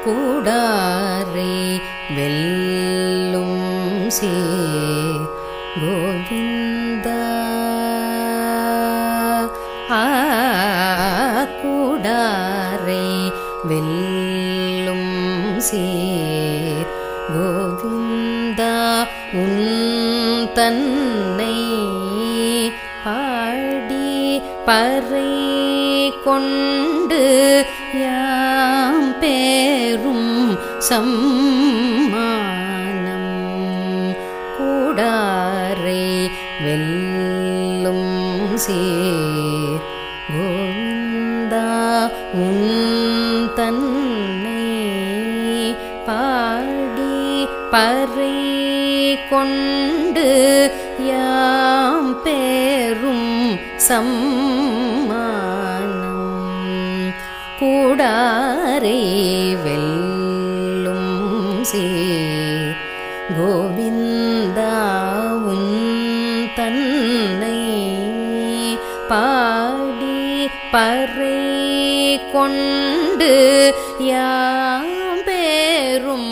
கூடாரை வெல்லும் சீர் கோவிந்தா கூடாரை வெல்லும் சீர் கோவிந்தா உன் தன்னை பாடி பறை கொண்டு யாம் பேரும் சம்மானம் கூடாரை வெல்லும் சீர் கோவிந்தா உன் தன்னை பாடி பறை கொண்டு யாம் பேரும் சம்மானம் கூடாரை வெல்லும் சீர் கோவிந்தா உன் தன்னை பாடி பறை கொண்டு யாம் பேரும்